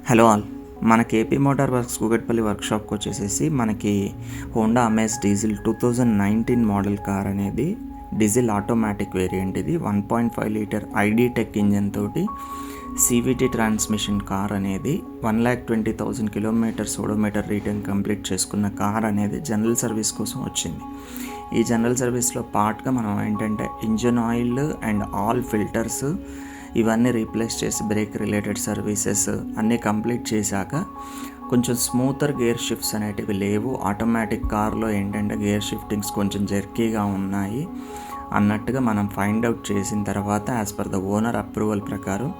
Hello all. మన KP motor works Kukatpally వర్క్షాప్కి వచ్చేసేసి మనకి Honda amaze diesel 2019 model car అనేది డీజిల్ ఆటోమేటిక్ వేరియంట్. ఇది 1.5 లీటర్ ఐడి టెక్ ఇంజన్ తోటి సివిటీ ట్రాన్స్మిషన్ కార్ అనేది 1,20,000 కిలోమీటర్స్ ఓడోమీటర్ రీడింగ్ కంప్లీట్ చేసుకున్న కార్ అనేది జనరల్ సర్వీస్ కోసం వచ్చింది. ఈ జనరల్ సర్వీస్లో పార్ట్గా మనం ఏంటంటే engine oil and all filters ఇవన్నీ రీప్లేస్ చేసి బ్రేక్ రిలేటెడ్ సర్వీసెస్ అన్నీ కంప్లీట్ చేశాక కొంచెం స్మూతర్ గేర్ షిఫ్ట్స్ అనేటివి లేవు. ఆటోమేటిక్ కార్లో ఏంటంటే గేర్ షిఫ్టింగ్స్ కొంచెం జర్కీగా ఉన్నాయి అన్నట్టుగా మనం ఫైండ్ అవుట్ చేసిన తర్వాత as per the owner approval ప్రకారం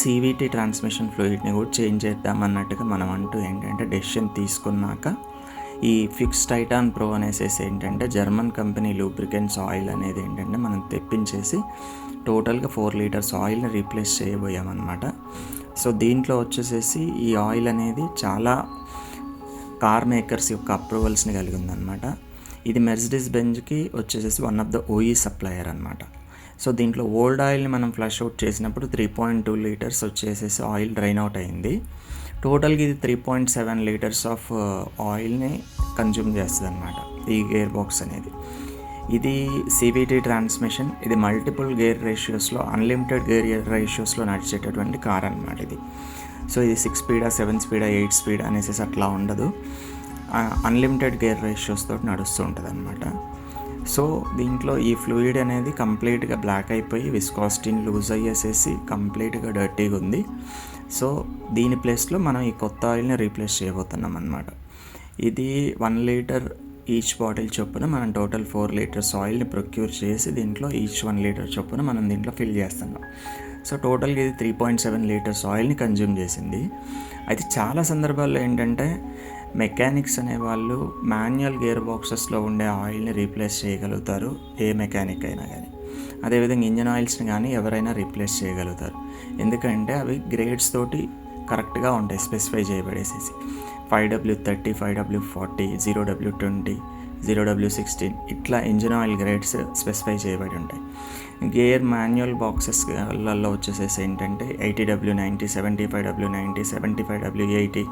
సివిటీ ట్రాన్స్మిషన్ ఫ్లూయిడ్ని కూడా చేంజ్ చేద్దామన్నట్టుగా మనం అంటూ ఏంటంటే డెసిషన్ తీసుకున్నాక ఈ ఫిక్స్ టైటాన్ ప్రో అనేసి ఏంటంటే జర్మన్ కంపెనీ లూబ్రికెంట్స్ ఆయిల్ అనేది ఏంటంటే మనం తెప్పించేసి టోటల్గా 4 లీటర్స్ ఆయిల్ని రీప్లేస్ చేయబోయామన్నమాట. సో దీంట్లో వచ్చేసేసి ఈ ఆయిల్ అనేది చాలా కార్ మేకర్స్ యొక్క అప్రూవల్స్ని కలిగి ఉందన్నమాట. ఇది మెర్సిడీస్ బెంజ్కి వచ్చేసేసి one of the OE supplier అనమాట. సో దీంట్లో ఓల్డ్ ఆయిల్ని మనం ఫ్లష్ అవుట్ చేసినప్పుడు 3.2 లీటర్స్ వచ్చేసేసి ఆయిల్ డ్రైన్ అవుట్ అయింది. టోటల్గా ఇది 3.7 లీటర్స్ ఆఫ్ ఆయిల్ని కన్జ్యూమ్ చేస్తుంది అనమాట ఈ గేర్ బాక్స్ అనేది. ఇది సివిటీ ట్రాన్స్మిషన్, ఇది మల్టిపుల్ గేర్ రేషియోస్లో అన్లిమిటెడ్ గేర్ రేషియోస్లో నడిచేటటువంటి కార్ అనమాట ఇది. సో ఇది 6 స్పీడా 7 స్పీడా 8 స్పీడ్ అనేసి అట్లా ఉండదు, అన్లిమిటెడ్ గేర్ రేషియోస్ తోటి నడుస్తూ ఉంటుంది అనమాట. సో దీంట్లో ఈ ఫ్లూయిడ్ అనేది కంప్లీట్గా బ్లాక్ అయిపోయి విస్కాసిటీని లూజ్ అయ్యేసేసి కంప్లీట్గా డర్టీగా ఉంది. సో దీని ప్లేస్లో మనం ఈ కొత్త ఆయిల్ని రీప్లేస్ చేయబోతున్నాం అన్నమాట. ఇది 1 లీటర్ ఈచ్ బాటిల్ చొప్పున మనం టోటల్ 4 లీటర్స్ ఆయిల్ని ప్రొక్యూర్ చేసి దీంట్లో ఈచ్ 1 లీటర్ చొప్పున మనం దీంట్లో ఫిల్ చేస్తున్నాం. సో టోటల్గా ఇది 3.7 లీటర్స్ ఆయిల్ని కన్జ్యూమ్ చేసింది. అయితే చాలా సందర్భాల్లో ఏంటంటే మెకానిక్స్ అనేవాళ్ళు మాన్యువల్ గేర్ బాక్సెస్లో ఉండే ఆయిల్ని రీప్లేస్ చేయగలుగుతారు, ఏ మెకానిక్ అయినా కానీ. అదేవిధంగా ఇంజన్ ఆయిల్స్ని కానీ ఎవరైనా రీప్లేస్ చేయగలుగుతారు, ఎందుకంటే అవి గ్రేడ్స్ తోటి కరెక్ట్గా ఉంటాయి, specify చేయబడేసేసి 5W30, 5W40, 0W20, 0W16 ఇట్లా ఇంజిన్ ఆయిల్ గ్రేడ్స్ స్పెసిఫై చేయబడి ఉంటాయి. గేర్ మాన్యువల్ బాక్సెస్లలో వచ్చేసేసి ఏంటంటే 80W90, 75W90, 75W80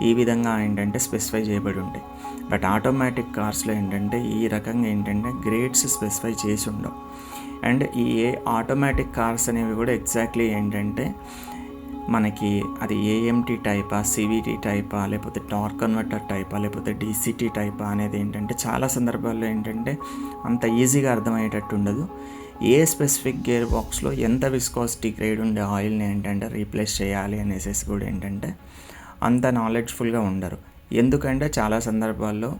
ఈ విధంగా ఏంటంటే స్పెసిఫై చేయబడి ఉంటాయి. బట్ ఆటోమేటిక్ కార్స్లో ఏంటంటే ఈ రకంగా ఏంటంటే గ్రేడ్స్ స్పెసిఫై చేసి ఉండవు. అండ్ ఈ ఆటోమేటిక్ కార్స్ అనేవి కూడా ఎగ్జాక్ట్లీ ఏంటంటే మనకి అది ఏఎంటీ టైపా, సివిటీ టైపా, లేకపోతే టార్క్ కన్వర్టర్ టైపా, లేకపోతే డీసీటీ టైపా అనేది ఏంటంటే చాలా సందర్భాల్లో ఏంటంటే అంత ఈజీగా అర్థమయ్యేటట్టు ఉండదు. ఏ స్పెసిఫిక్ గేర్ బాక్స్లో ఎంత విస్కాసిటీ గ్రేడ్ ఉండే ఆయిల్ని ఏంటంటే రీప్లేస్ చేయాలి అనేసి కూడా ఏంటంటే అంత నాలెడ్జ్ఫుల్గా ఉండరు. ఎందుకంటే చాలా సందర్భాల్లో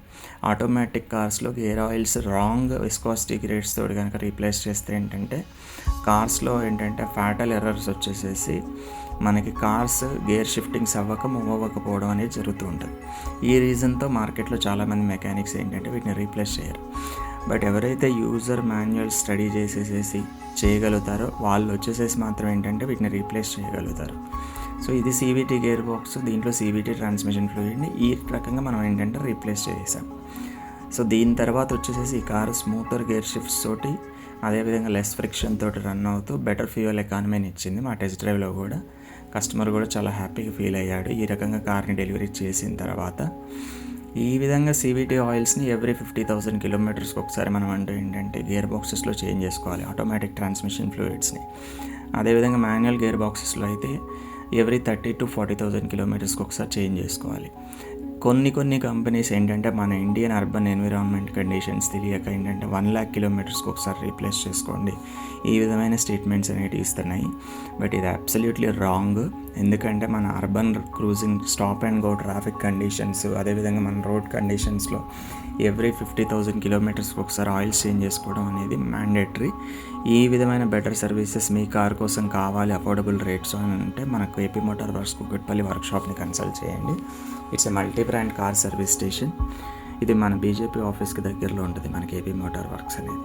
ఆటోమేటిక్ కార్స్లో gear oils wrong viscosity grades తోటి కనుక రీప్లేస్ చేస్తే ఏంటంటే కార్స్లో ఏంటంటే ఫ్యాటల్ ఎర్రర్స్ వచ్చేసేసి మనకి కార్స్ గేర్ షిఫ్టింగ్స్ మూవ్ అవ్వకపోవడం అనేది జరుగుతూ ఉంటుంది. ఈ రీజన్తో మార్కెట్లో చాలామంది మెకానిక్స్ ఏంటంటే వీటిని రీప్లేస్ చేయరు. బట్ ఎవరైతే యూజర్ మాన్యువల్ స్టడీ చేసేసేసి చేయగలుగుతారో వాళ్ళు వచ్చేసేసి మాత్రం ఏంటంటే వీటిని రీప్లేస్ చేయగలుగుతారు. సో ఇది సివిటీ గేర్ బాక్స్, దీంట్లో సివిటీ ట్రాన్స్మిషన్ ఫ్లూయిడ్ని ఈ రకంగా మనం ఏంటంటే రీప్లేస్ చేసాం. సో దీని తర్వాత వచ్చేసేసి ఈ కారు స్మూతర్ గేర్ షిఫ్ట్స్ తోటి అదేవిధంగా లెస్ ఫ్రిక్షన్ తోటి రన్ అవుతూ బెటర్ ఫ్యూయల్ ఎకానమీని ఇచ్చింది. మా టెస్ట్ డ్రైవ్లో కూడా కస్టమర్ కూడా చాలా హ్యాపీగా ఫీల్ అయ్యాడు ఈ రకంగా కార్ని డెలివరీ చేసిన తర్వాత. ఈ విధంగా సివిటీ ఆయిల్స్ని ఎవ్రీ 50,000 కిలోమీటర్స్కి ఒకసారి మనం అంటే ఏంటంటే గేర్ బాక్సెస్లో చేంజ్ చేసుకోవాలి ఆటోమేటిక్ ట్రాన్స్మిషన్ ఫ్లూయిడ్స్ని. అదేవిధంగా మాన్యువల్ గేర్ బాక్సెస్లో అయితే ఎవ్రీ 30,000 to 40,000 కిలోమీటర్స్కి ఒకసారి చేంజ్ చేసుకోవాలి. కొన్ని కంపెనీస్ ఏంటంటే మన ఇండియన్ అర్బన్ ఎన్విరాన్మెంట్ కండిషన్స్ తెలియక ఏంటంటే 1,00,000 కిలోమీటర్స్కి ఒకసారి రీప్లేస్ చేసుకోండి ఈ విధమైన స్టేట్మెంట్స్ అనేవి ఇస్తున్నాయి. బట్ ఇది అబ్సల్యూట్లీ రాంగ్. ఎందుకంటే మన urban cruising stop and go traffic conditions అదేవిధంగా మన రోడ్ కండిషన్స్లో ఎవ్రీ 50,000 కిలోమీటర్స్కి ఒకసారి ఆయిల్స్ చేంజ్ చేసుకోవడం అనేది మ్యాండేటరీ. ఈ విధమైన బెటర్ సర్వీసెస్ మీ కార్ కోసం కావాలి, అఫోర్డబుల్ రేట్స్ అని అంటే మన కేపీ మోటార్ వర్క్స్ కూకట్పల్లి వర్క్షాప్ని కన్సల్ట్ చేయండి. It's a multi brand car service station. ఇది మన బీజేపీ ఆఫీస్కి దగ్గరలో ఉంటుంది మన కేపీ మోటార్ వర్క్స్ అనేది.